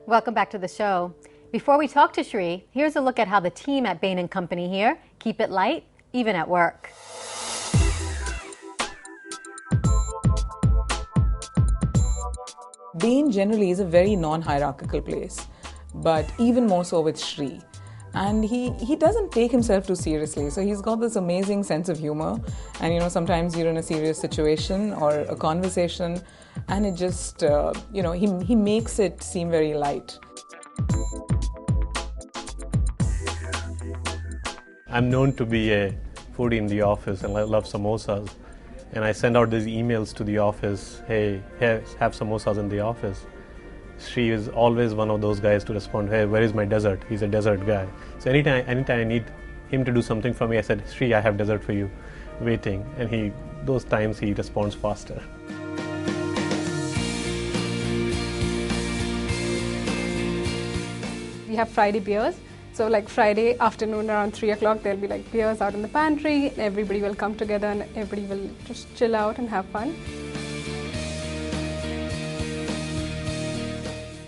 Welcome back to the show. Before we talk to Shri, here's a look at how the team at Bain & Company here keep it light, even at work. Bain generally is a very non-hierarchical place, but even more so with Shri. And he doesn't take himself too seriously. So he's got this amazing sense of humor. And, sometimes you're in a serious situation or a conversation, and it just, he makes it seem very light. I'm known to be a foodie in the office, and I love samosas. And I send out these emails to the office, hey, have samosas in the office. Shri is always one of those guys to respond, hey, where is my dessert? He's a dessert guy. So anytime I need him to do something for me, I said, Shri, I have dessert for you, waiting. And those times he responds faster. We have Friday beers. So like Friday afternoon around 3 o'clock, there'll be like beers out in the pantry. Everybody will come together and everybody will just chill out and have fun.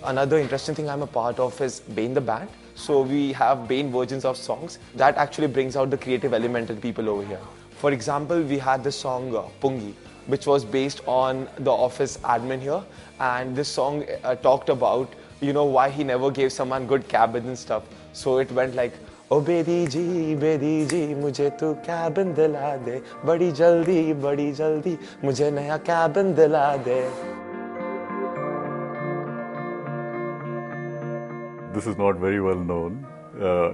Another interesting thing I'm a part of is Bain the band. So we have Bain versions of songs that actually brings out the creative element in people over here. For example, we had the song Pungi, which was based on the office admin here. And this song talked about, why he never gave someone good cabins and stuff. So it went like, "Oh Bedi ji, mujhe tu cabin dila de, badi jaldi, mujhe naya cabin dila de." This is not very well known.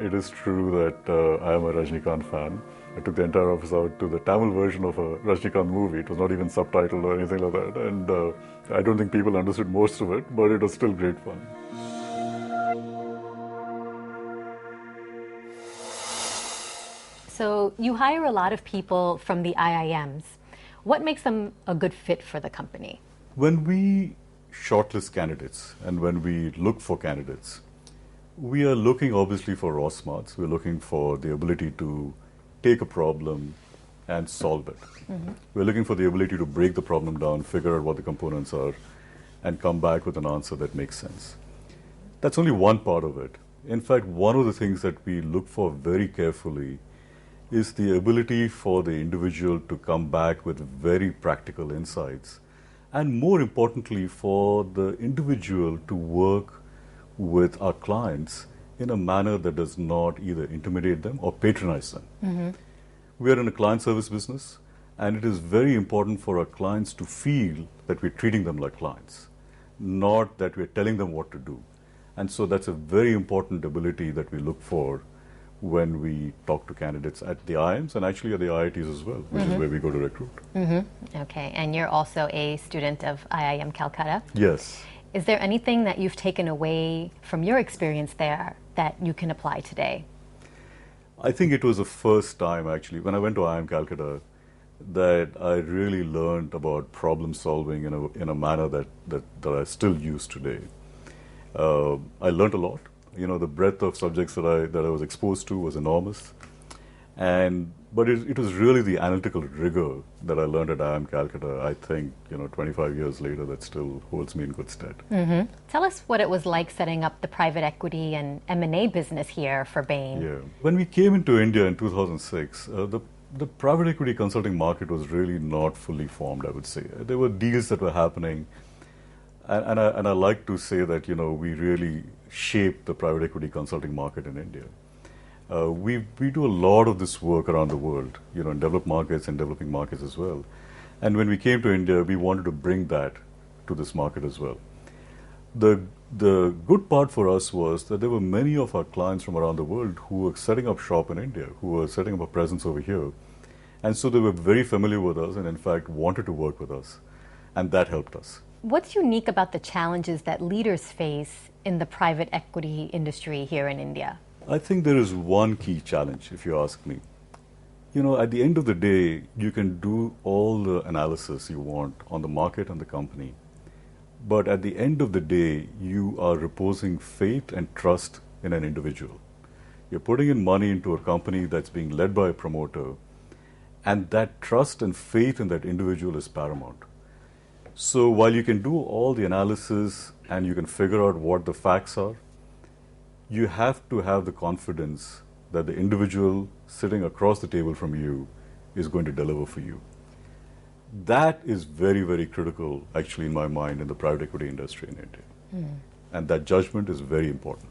It is true that I am a Rajnikant fan. I took the entire office out to the Tamil version of a Rajnikant movie. It was not even subtitled or anything like that. And I don't think people understood most of it, but it was still great fun. So you hire a lot of people from the IIMs. What makes them a good fit for the company? When we shortlist candidates and when we look for candidates, we are looking obviously for raw smarts. We're looking for the ability to take a problem and solve it. Mm-hmm. We're looking for the ability to break the problem down, figure out what the components are, and come back with an answer that makes sense. That's only one part of it. In fact, one of the things that we look for very carefully is the ability for the individual to come back with very practical insights, and more importantly, for the individual to work with our clients in a manner that does not either intimidate them or patronize them. Mm-hmm. We are in a client service business, and it is very important for our clients to feel that we're treating them like clients, not that we're telling them what to do. And so that's a very important ability that we look for when we talk to candidates at the IIMs and actually at the IITs as well, which is where we go to recruit. Mm-hmm. Okay, and you're also a student of IIM Calcutta. Yes. Is there anything that you've taken away from your experience there that you can apply today? I think it was the first time actually, when I went to IIM Calcutta, that I really learned about problem solving in a manner that I still use today. I learned a lot. The breadth of subjects that I was exposed to was enormous. But it was really the analytical rigor that I learned at IIM Calcutta, I think, 25 years later, that still holds me in good stead. Mm-hmm. Tell us what it was like setting up the private equity and M&A business here for Bain. Yeah. When we came into India in 2006, the private equity consulting market was really not fully formed, I would say. There were deals that were happening. And I like to say that, we really shaped the private equity consulting market in India. We do a lot of this work around the world, in developed markets and developing markets as well. And when we came to India, we wanted to bring that to this market as well. The good part for us was that there were many of our clients from around the world who were setting up shop in India, who were setting up a presence over here. And so they were very familiar with us and in fact wanted to work with us. And that helped us. What's unique about the challenges that leaders face in the private equity industry here in India? I think there is one key challenge, if you ask me. At the end of the day, you can do all the analysis you want on the market and the company. But at the end of the day, you are reposing faith and trust in an individual. You're putting in money into a company that's being led by a promoter, and that trust and faith in that individual is paramount. So while you can do all the analysis and you can figure out what the facts are, you have to have the confidence that the individual sitting across the table from you is going to deliver for you. That is very, very critical, actually, in my mind, in the private equity industry in India. And that judgment is very important.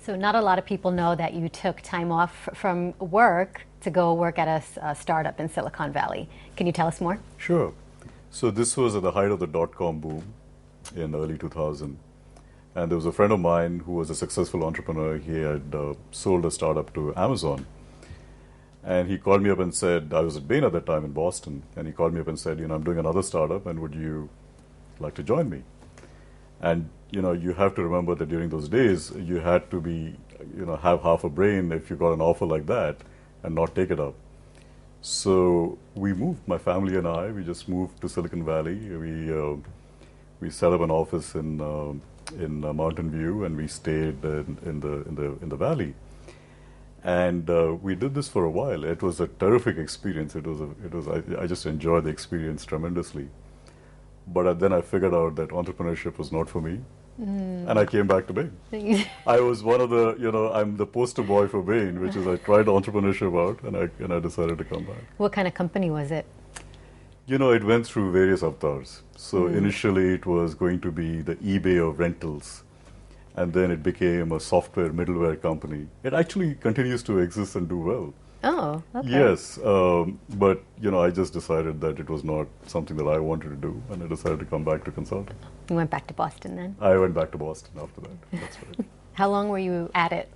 So not a lot of people know that you took time off from work to go work at a startup in Silicon Valley. Can you tell us more? Sure. So this was at the height of the dot-com boom in early 2000. And there was a friend of mine who was a successful entrepreneur. He had sold a startup to Amazon. And he called me up and said, I was at Bain at that time in Boston, and he called me up and said, I'm doing another startup, and would you like to join me? And, you have to remember that during those days, you had to be, have half a brain if you got an offer like that and not take it up. So we moved, my family and I, we just moved to Silicon Valley. We set up an office in Mountain View, and we stayed in the valley. And we did this for a while. It was a terrific experience. I just enjoyed the experience tremendously. But then I figured out that entrepreneurship was not for me, and I came back to Bain. I was one of the, I'm the poster boy for Bain, which is I tried entrepreneurship out, and I decided to come back. What kind of company was it? It went through various avatars. So initially it was going to be the eBay of rentals. And then it became a software middleware company. It actually continues to exist and do well. Oh, okay. Yes, but I just decided that it was not something that I wanted to do, and I decided to come back to consulting. You went back to Boston then? I went back to Boston after that. That's right. How long were you at it?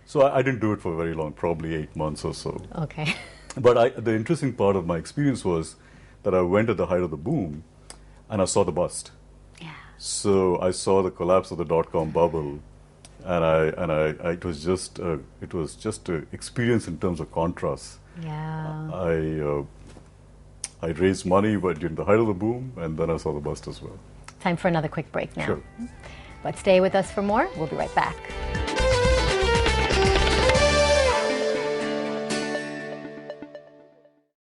So I didn't do it for very long, probably 8 months or so. Okay. But the interesting part of my experience was that I went at the height of the boom, and I saw the bust. Yeah. So I saw the collapse of the dot-com bubble, and it was just an experience in terms of contrast. Yeah. I raised money, but during the height of the boom, and then I saw the bust as well. Time for another quick break now. Sure. But stay with us for more. We'll be right back.